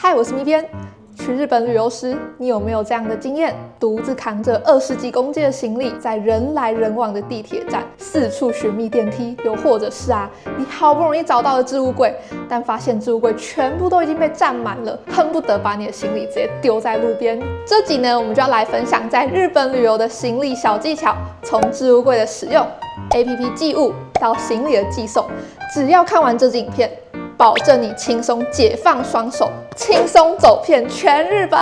嗨，我是咪邊。去日本旅遊時，你有沒有這樣的經驗？獨自扛着20幾公斤的行李，在人來人往的地鐵站四處尋覓電梯，又或者是你好不容易找到了置物櫃，但發現置物櫃全部都已經被占滿了，恨不得把你的行李直接丟在路邊。這集呢，我們就要來分享在日本旅遊的行李小技巧，從置物櫃的使用、APP 寄物到行李的寄送，只要看完這支影片，保證你輕鬆解放雙手，輕鬆走遍全日本。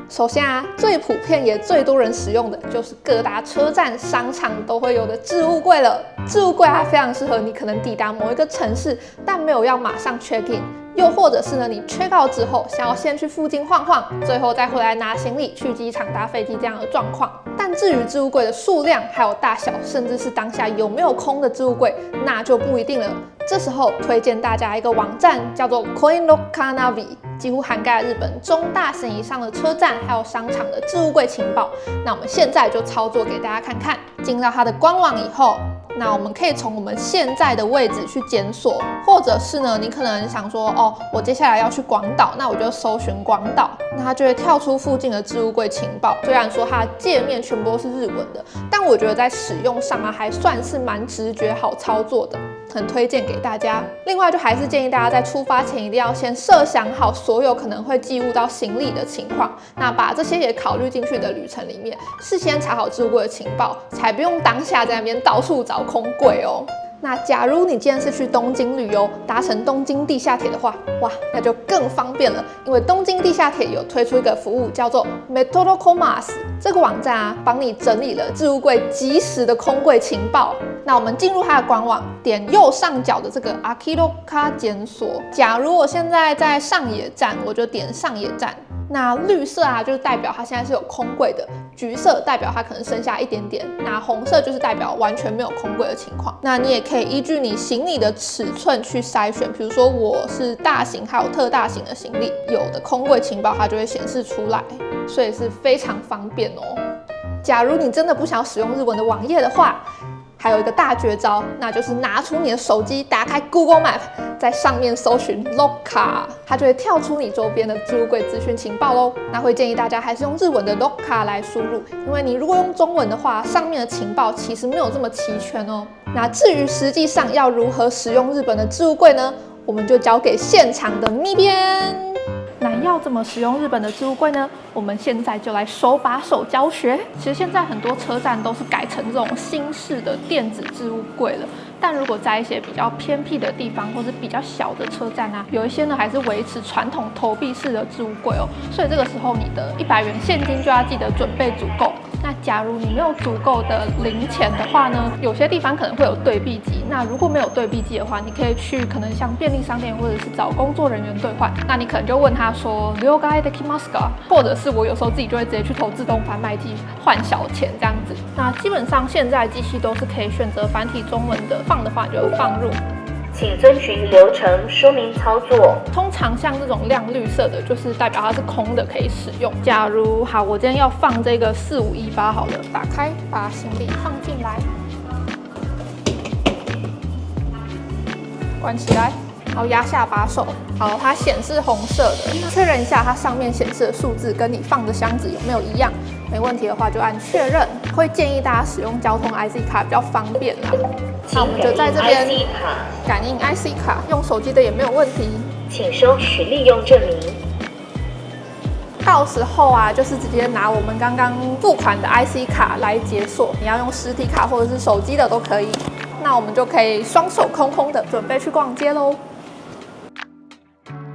首先最普遍也最多人使用的就是各大車站、商場都會有的置物櫃了。置物櫃非常適合你可能抵達某一個城市，但沒有要馬上 check in， 又或者是你 check out 之後想要先去附近晃晃，最後再回來拿行李去機場搭飛機這樣的狀況。但至於置物櫃的數量還有大小，甚至是當下有沒有空的置物櫃，那就不一定了。這時候推薦大家一個網站，叫做 Coin Locker Navi， 幾乎涵蓋了日本中大型以上的車站還有商場的置物櫃情報。那我們現在就操作給大家看看。進到它的官網以後，那我們可以從我們現在的位置去檢索，或者是你可能想說，我接下來要去廣島，那我就搜尋廣島，那它就會跳出附近的置物櫃情報。雖然說它的界面全部都是日文的，但我覺得在使用上還算是蠻直覺好操作的，很推薦給大家。另外就還是建議大家在出發前一定要先設想好所有可能會寄物到行李的情況，那把這些也考慮進去的旅程裡面，事先查好置物櫃的情報，才不用当下在那邊到處找空櫃哦。那假如你今天是去東京旅遊，搭乘東京地下鐵的話，哇，那就更方便了，因為東京地下鐵有推出一個服務叫做 Metrocomas， 這個網站幫你整理了置物櫃即時的空櫃情報。那我們進入它的官網，點右上角的這個 Akiloka 檢索。假如我現在在上野站，我就點上野站。那綠色就是代表它現在是有空櫃的，橘色代表它可能剩下一點點，那紅色就是代表完全沒有空櫃的情況。那你也可以依據你行李的尺寸去篩選，比如說我是大型還有特大型的行李，有的空櫃情報它就會顯示出來，所以是非常方便哦。假如你真的不想要使用日文的網頁的話，還有一個大絕招，那就是拿出你的手機，打開 Google Map， 在上面搜尋 Locker， 它就會跳出你周邊的置物櫃資訊情報咯。那會建議大家還是用日文的 Locker 來輸入，因為你如果用中文的話，上面的情報其實沒有這麼齊全哦。那至於實際上要如何使用日本的置物櫃呢？我們就交給現場的咪邊。那要怎麼使用日本的置物櫃呢？我們現在就來手把手教學。其實現在很多車站都是改成這種新式的電子置物櫃了，但如果在一些比較偏僻的地方或是比較小的車站有一些還是維持傳統投幣式的置物櫃哦。所以這個時候你的100元現金就要記得準備足夠。那假如你沒有足夠的零錢的話呢，有些地方可能會有對幣機。那如果沒有對幣機的話，你可以去可能像便利商店或者是找工作人員兌換。那你可能就問他說両替できますか，或者是我有時候自己就會直接去投自動販賣機換小錢這樣子。那基本上現在機器都是可以選擇繁體中文的，放的話就放入。請遵循流程說明操作。通常像這種亮綠色的，就是代表它是空的，可以使用。假如我今天要放這個4518好了，打開，把行李放進來，關起來，然後壓下把手。好，它顯示紅色的，確認一下它上面顯示的數字跟你放的箱子有沒有一樣。沒問題的話就按確認。會建議大家使用交通 IC 卡比較方便啦。那我們就在這邊感應 IC 卡，用手機的也沒有問題。請收取利用證明。到時候就是直接拿我們剛剛付款的 IC 卡來解鎖，你要用實體卡或者是手機的都可以。那我們就可以雙手空空的準備去逛街嘍。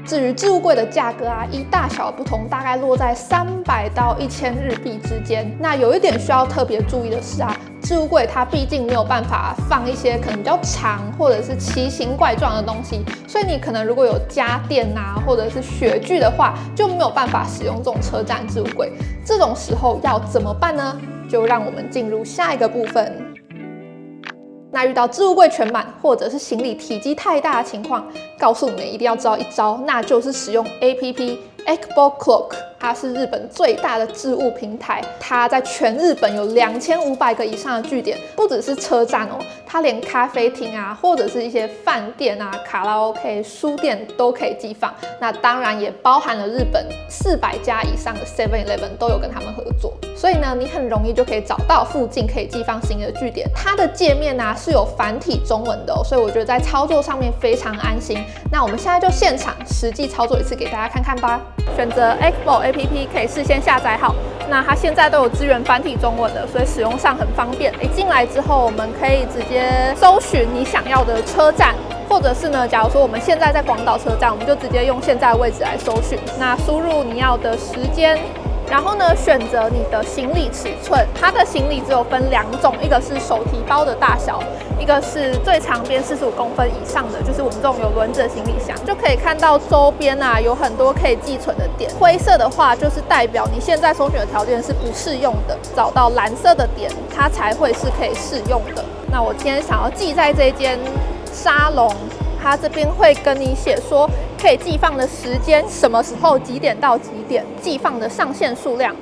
至於置物櫃的價格依大小不同，大概落在300到1000日幣之間。那有一點需要特別注意的是置物櫃它畢竟沒有辦法放一些可能比較長或者是奇形怪狀的東西，所以你可能如果有家電或者是雪具的話，就沒有辦法使用這種車站置物櫃。這種時候要怎麼辦呢？就讓我們進入下一個部分。那遇到置物櫃全滿，或者是行李體積太大的情況，告訴你們一定要知道一招，那就是使用 APP Ekbo Clock，它是日本最大的置物平台，它在全日本有2500個以上的據點，不只是車站哦，它連咖啡廳啊，或者是一些飯店啊、卡拉 OK、書店都可以寄放。那當然也包含了日本400家以上的 7-Eleven 都有跟他們合作，所以呢，你很容易就可以找到附近可以寄放行李的据點。它的界面啊是有繁體中文的哦，所以我覺得在操作上面非常安心。那我們現在就現場實際操作一次给大家看看吧。選擇 Egbo APP 可以事先下載好，那它現在都有支援繁體中文的，所以使用上很方便。一進來之後，我們可以直接搜尋你想要的車站。或者是呢，假如說我們现在在廣島車站，我們就直接用現在的位置來搜尋。那輸入你要的時間，然後呢選擇你的行李尺寸。它的行李只有分2種，一個是手提包的大小，一個是最長邊45公分以上的，就是我們這種有輪子的行李箱。就可以看到周邊啊有很多可以寄存的點。灰色的話就是代表你現在搜尋的條件是不適用的，找到藍色的點，它才會是可以適用的。那我今天想要寄在這間沙龍，它這邊會跟你寫說可以寄放的時間，什麼時候幾點到幾點，寄放的上限數量，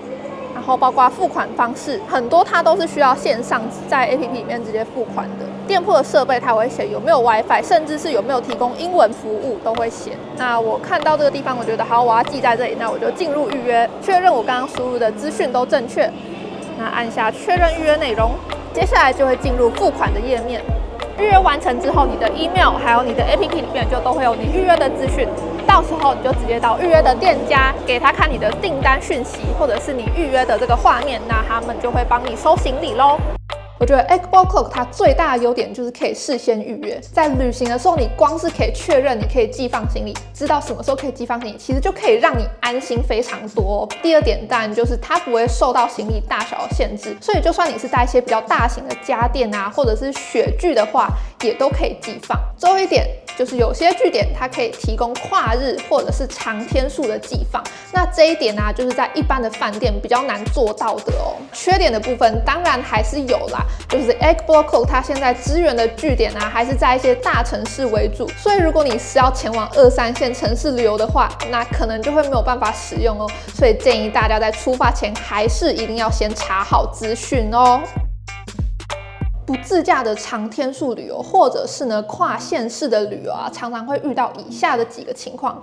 然後包括付款方式，很多它都是需要線上在 APP 裡面直接付款的。店鋪的設備它會寫有沒有 WiFi， 甚至是有沒有提供英文服務都會寫。那我看到這個地方，我覺得好，我要寄在這裡，那我就進入預約，確認我剛剛輸入的資訊都正確。那按下確認預約內容，接下來就會進入付款的頁面。預約完成之後，你的 email 還有你的 APP 裡面就都會有你預約的資訊。到時候你就直接到預約的店家，給他看你的訂單訊息，或者是你預約的這個畫面，那他們就會幫你收行李咯。我覺得 Egbo Cloak 它最大的優點就是可以事先預約，在旅行的時候，你光是可以確認你可以寄放行李，知道什麼時候可以寄放行李，其實就可以讓你安心非常多。第二點當然就是它不會受到行李大小的限制，所以就算你是帶一些比較大型的家電啊，或者是雪具的話，也都可以寄放。最後一點就是有些據點它可以提供跨日或者是長天數的寄放，那這一點啊，就是在一般的飯店比較難做到的哦。缺點的部分當然還是有啦。就是 Egbo Cloak 它現在支援的據點啊，還是在一些大城市為主，所以如果你是要前往2、3線城市旅遊的話，那可能就會沒有辦法使用哦。所以建議大家在出發前還是一定要先查好資訊哦。不自駕的長天數旅遊，或者是呢跨縣市的旅遊啊，常常會遇到以下的幾個情況。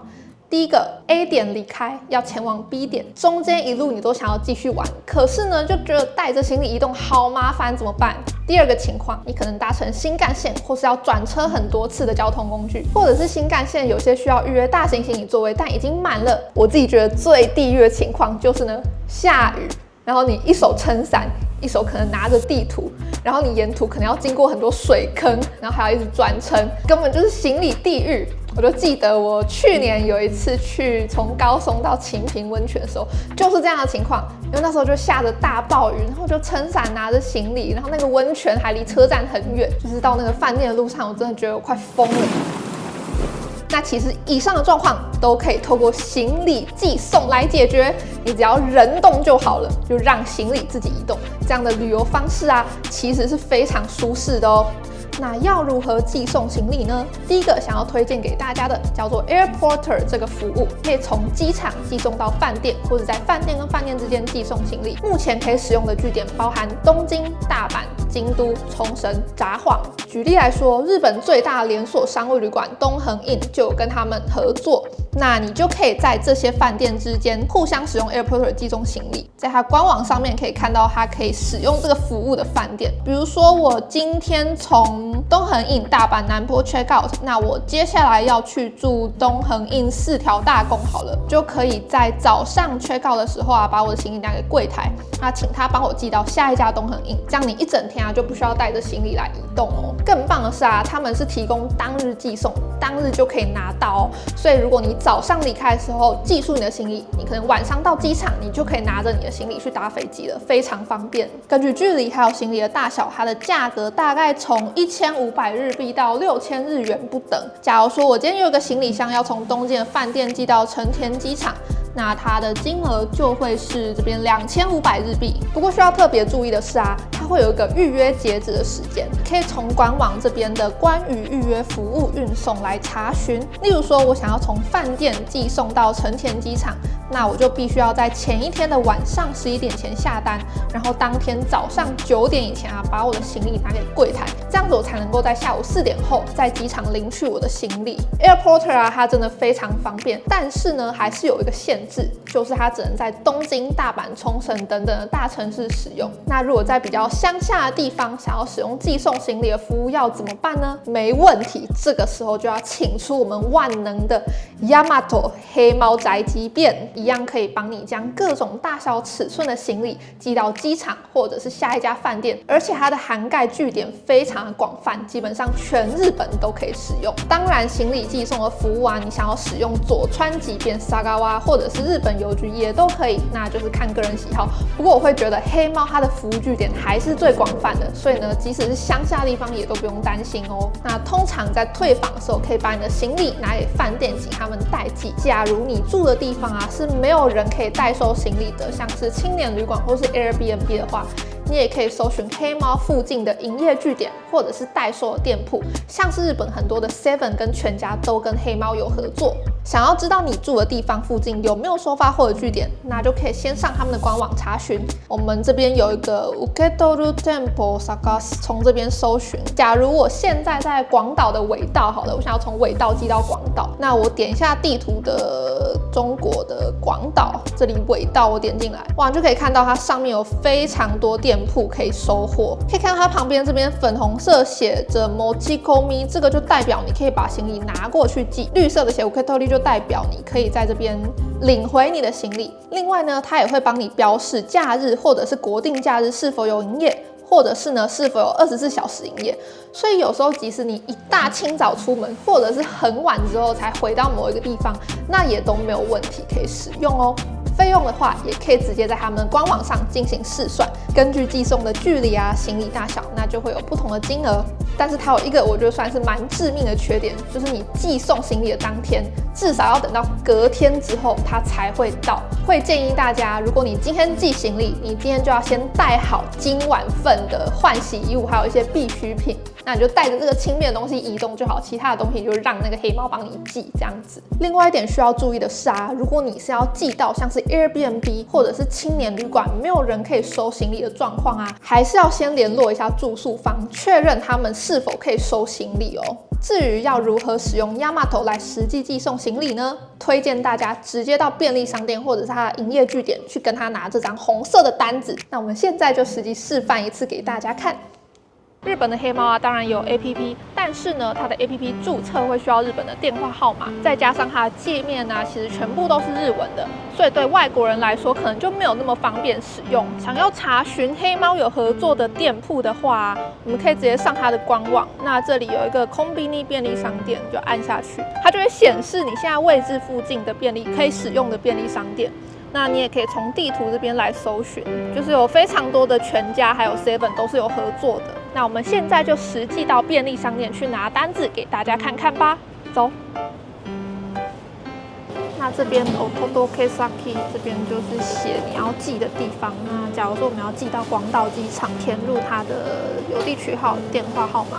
第一個 A 點離開要前往 B 點，中間一路你都想要繼續玩，可是呢就覺得帶着行李移動好麻煩，怎麼辦？第二個情況，你可能搭乘新幹線或是要轉車很多次的交通工具，或者是新幹線有些需要預約大型行李座位，但已經滿了。我自己覺得最地獄的情況就是呢下雨，然後你一手撐傘，一手可能拿着地圖，然後你沿途可能要經過很多水坑，然後還要一直轉乘，根本就是行李地獄。我就記得我去年有一次去從高松到晴平溫泉的时候，就是這樣的情況，因為那時候就下着大暴雨，然後就撐傘拿着行李，然後那個溫泉還離車站很遠，就是到那個飯店的路上，我真的覺得我快瘋了。那其實以上的狀況都可以透過行李寄送來解決，你只要人動就好了，就讓行李自己移動，這樣的旅遊方式啊，其實是非常舒適的哦。那要如何寄送行李呢？第一個想要推薦給大家的叫做 Airporter 這個服務，可以從機場寄送到飯店，或者在飯店跟飯店之間寄送行李。目前可以使用的據點包含東京、大阪、京都、沖繩、札幌。舉例來說，日本最大的連鎖商務旅館東橫 Inn 就有跟他們合作，那你就可以在這些飯店之間互相使用 Airporter 寄送行李。在它官網上面可以看到它可以使用這個服務的飯店，比如說我今天從東橫 Inn 大阪南波 check out， 那我接下來要去住東橫 Inn 4條大宮好了，就可以在早上 check out 的時候啊，把我的行李拿給櫃檯，那請他幫我寄到下一家東橫 Inn， 這樣你一整天啊就不需要帶着行李來移動哦。更棒的是啊，他們是提供當日寄送，當日就可以拿到哦。所以如果你早上離開的時候寄出你的行李，你可能晚上到機场，你就可以拿着你的行李去搭飛機了，非常方便。根據距離還有行李的大小，它的價格大概從1500日幣到6000日元不等。假如說我今天有一個行李箱要從東京的飯店寄到成田機場，那它的金額就會是這邊2500日幣。不過需要特別注意的是啊，它會有一個預約截止的時間，可以從官網這邊的關於預約服務運送來查詢。例如說，我想要從飯店寄送到成田機場，那我就必須要在前一天的晚上11點前下單，然後當天早上9點以前啊，把我的行李拿給櫃檯，這樣子我才能夠在下午4點後在機場領取我的行李。Airporter 啊，它真的非常方便，但是呢，還是有一個限制，就是它只能在東京、大阪、沖繩等等的大城市使用。那如果在比較鄉下的地方想要使用寄送行李的服務，要怎麼辦呢？沒問題，這個時候就要請出我們萬能的 Yamato 黑貓宅急便，一樣可以幫你將各種大小尺寸的行李寄到機場或者是下一家飯店，而且它的涵蓋據點非常的廣泛，基本上全日本都可以使用。當然，行李寄送的服務啊，你想要使用佐川急便、Sagawa 或者是日本郵局也都可以，那就是看個人喜好。不過我會覺得黑貓它的服務據點還是最廣泛的，所以呢，即使是鄉下地方也都不用擔心哦。那通常在退房的时候，可以把你的行李拿給飯店，請他們代寄。假如你住的地方啊是没有人可以代收行李的，像是青年旅馆或是 Airbnb 的话，你也可以搜尋黑貓附近的營業據點或者是代收的店鋪，像是日本很多的 Seven 跟全家都跟黑貓有合作。想要知道你住的地方附近有沒有收發貨的據點，那就可以先上他們的官網查詢。我們這邊有一個 Uketoru Tempo Sagas， 從這邊搜尋。假如我現在在廣島的尾道，好了，我想要從尾道寄到廣島，那我點一下地圖的中國的廣島，這裡尾道我點進來，哇，就可以看到它上面有非常多店鋪可以收貨。可以看到它旁邊這邊粉紅色寫着 Mochikomi， 這個就代表你可以把行李拿過去寄，綠色的寫 Uketoru就代表你可以在這邊領回你的行李。另外呢，它也會幫你標示假日或者是國定假日是否有營業，或者是呢是否有24小時營業。所以有時候即使你一大清早出門，或者是很晚之後才回到某一個地方，那也都沒有問題可以使用哦。費用的話，也可以直接在他們的官網上進行試算，根據寄送的距離啊、行李大小，那就會有不同的金額。但是它有一個我覺得算是蠻致命的缺點，就是你寄送行李的當天，至少要等到隔天之後它才會到。會建議大家，如果你今天寄行李，你今天就要先帶好今晚份的換洗衣物，還有一些必需品。那你就帶着這個輕便的東西移動就好，其他的東西就讓那個黑貓幫你寄這樣子。另外一點需要注意的是啊，如果你是要寄到像是 Airbnb 或者是青年旅館，沒有人可以收行李的狀況啊，還是要先聯絡一下住宿方，確認他們是否可以收行李哦。至於要如何使用 Yamato 來實際寄送行李呢？推薦大家直接到便利商店或者是它的營業據點去跟他拿這張紅色的單子。那我們現在就實際示範一次給大家看。日本的黑貓啊，當然有 APP， 但是呢，它的 APP 註冊會需要日本的電話號碼，再加上它的界面啊，其實全部都是日文的，所以對外國人來說可能就沒有那麼方便使用。想要查詢黑貓有合作的店鋪的話，我們可以直接上它的官網。那這裡有一個 Konbini 便利商店，就按下去，它就會顯示你現在位置附近的可以使用的便利商店。那你也可以從地圖這邊來搜尋，就是有非常多的全家還有 Seven 都是有合作的。那我們現在就實際到便利商店去拿單子給大家看看吧，走。那這邊 Otodokesaki 這邊就是寫你要寄的地方。那假如說我們要寄到廣島機場，填入它的郵遞區號、電話號碼，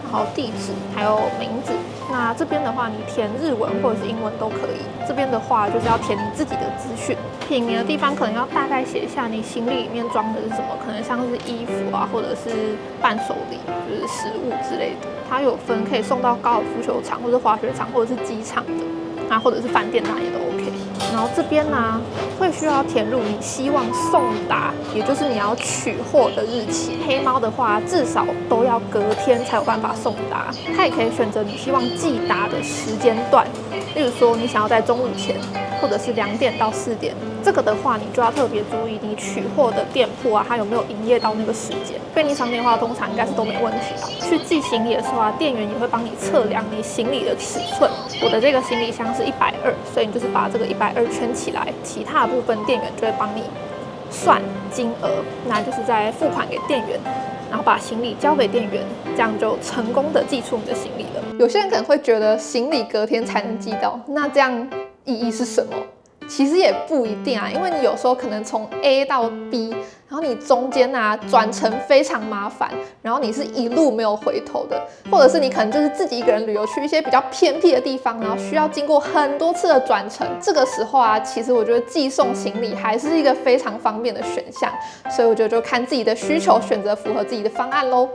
然後地址還有名字。那這邊的話，你填日文或者是英文都可以。這邊的話就是要填你自己的資訊，品名的地方可能要大概寫一下你行李裡面裝的是什麼，可能像是衣服啊，或者是伴手禮，就是食物之類的。它有分可以送到高爾夫球場，或者滑雪場，或者是機場的，啊，或者是飯店那也都 OK。然後這邊呢，會需要填入你希望送達，也就是你要取貨的日期。黑貓的話，至少都要隔天才有辦法送達。它也可以選擇你希望寄達的時間段，例如說你想要在中午前，或者是2點到4點。這個的話，你就要特別注意你取貨的店鋪啊，它有沒有營業到那個時間。便利商店的話，通常應該是都沒問題的。去寄行李的時候啊，店員也會幫你測量你行李的尺寸。我的這個行李箱是120，所以你就是把這個120圈起來，其他的部分店員就會幫你算金額，那就是在付款給店員，然後把行李交給店員，這樣就成功的寄出你的行李了。有些人可能會覺得行李隔天才能寄到，那這樣意義是什麼？其實也不一定啊，因為你有時候可能從 A 到 B， 然後你中間啊轉乘非常麻煩，然後你是一路沒有回頭的，或者是你可能就是自己一個人旅遊去一些比較偏僻的地方，然後需要經過很多次的轉乘。這個時候啊，其實我覺得寄送行李還是一個非常方便的選項，所以我覺得就看自己的需求，選擇符合自己的方案咯。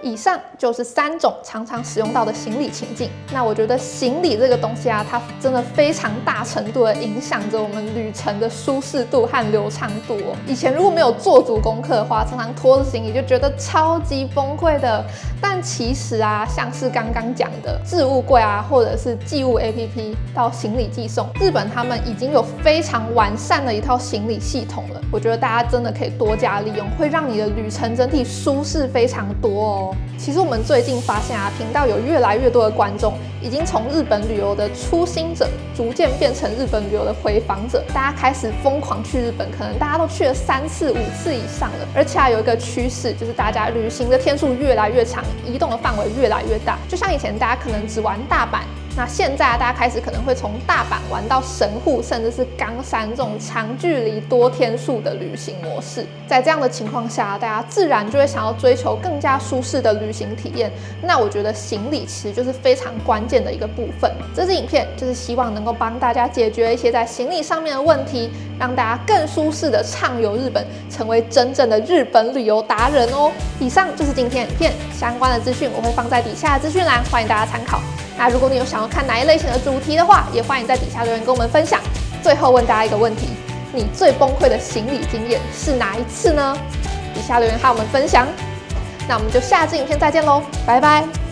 以上就是3種常常使用到的行李情境。那我覺得行李這個東西啊，它真的非常大程度的影響着我們旅程的舒適度和流暢度哦。以前如果沒有做足功課的話，常常拖着行李就覺得超級崩潰的。但其實啊，像是剛剛講的置物櫃啊，或者是寄物 APP 到行李寄送，日本他們已經有非常完善的一套行李系統了。我覺得大家真的可以多加利用，會讓你的旅程整體舒適非常多哦。其實我们最近发现啊，頻道有越來越多的觀眾已經從日本旅遊的初心者，逐漸變成日本旅遊的回訪者。大家開始瘋狂去日本，可能大家都去了3次、5次以上了。而且有一個趨勢，就是大家旅行的天數越來越長，移動的範圍越來越大。就像以前大家可能只玩大阪，那現在大家開始可能會從大阪玩到神戶，甚至是岡山這種長距離多天數的旅行模式。在這樣的情況下，大家自然就會想要追求更加舒適的旅行體驗。那我覺得行李其實就是非常關鍵的一個部分。這支影片就是希望能夠幫大家解決一些在行李上面的問題，讓大家更舒適的暢遊日本，成為真正的日本旅遊達人哦。以上就是今天的影片，相關的資訊我會放在底下的資訊欄，歡迎大家參考。那如果你有想要看哪一類型的主題的話，也歡迎在底下留言跟我們分享。最後問大家一個問題：你最崩潰的行李經驗是哪一次呢？底下留言和我們分享。那我們就下支影片再見嘍，拜拜。